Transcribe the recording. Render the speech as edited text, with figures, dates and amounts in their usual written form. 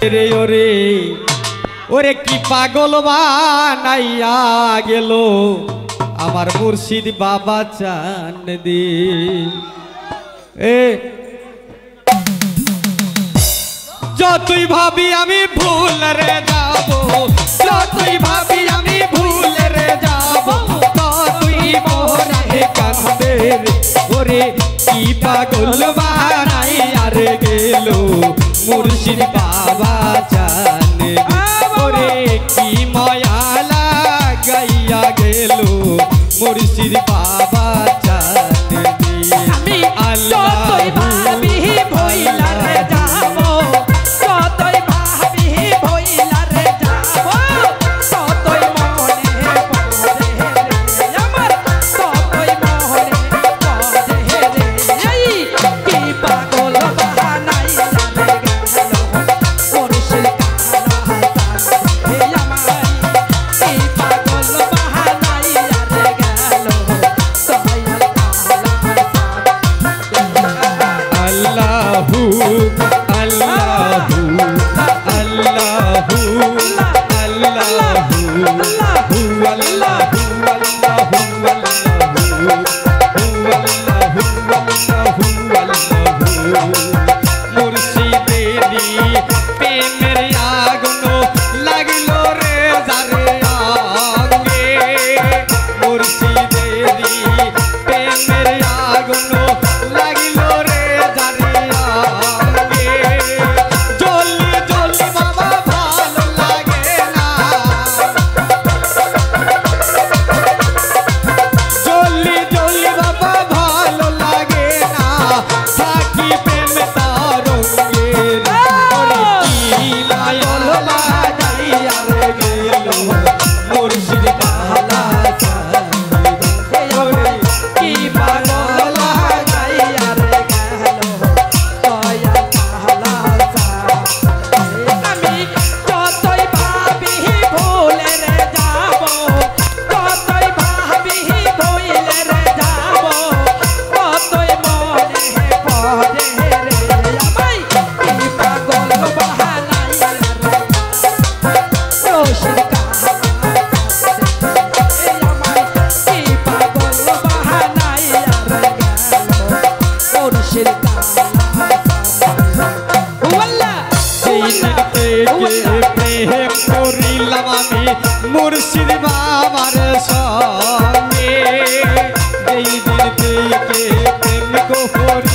রে ওরে ওরে কি পাগল বানাইয়া গেল আমার মুর্শিদ বাবা চান্দি। যতই ভাবি আমি ভুল রে যাব, যতই ভাবি আমি ভুল রে যাব, ততই মোরে কান্দে ওরে কি পাগল বানাইয়া রে গেল মুর্শিদ বাবা চান্দি। ওরে কি মায়া লাগাইয়া গেল মুর্শিদ বাবা চান্দি। আমি যতই ভাবি ভইলা রে যাব, যতই ভাবি ভইলা রে যাব, ততই মনে পড়ে রে আমার, ততই মনে পড়ে রে এই কি পাগল বানাইলা রে গেল মুর্শিদ কালা হে আমার, কি পাগল বানাইলা রে গেল দয়াল আল্লাহু আল্লাহু আল্লাহু আল্লাহু আল্লাহু মুর্শিদেরি প্রেমের আগুন লাগিল রে যারে আগে, মুর্শিদেরি প্রেমের আগুন লাগিল রে যারে আগে। জলদি জলদি বাবা ভালো লাগে না, জলদি জলদি বাবা ভালো লাগে না, থাকি প্রেম তারঙ্গে ওরে কি মায়া লাগাইয়া রে গেল মুর্শিদ কালা চান্দি। ওরে কি পাগল লাগাইয়া রে গেল দয়াল কালা আমি যতই ভাবি ভুলে রে যাব, যতই ভাবি ভুলে রে যাব, ততই মনে পড়ে রে আমায় কি পাগল বানাইলা রে মুর্শিদ কালা আমায় কি পাগল বানাইলা রে গেল মুর্শিদ কালা ওয়াল্লাহ সেই দিন থেকে প্রেম করিলাম আমি মুর্শিদ বাবার সঙ্গে, এই দিন থেকে প্রেম করি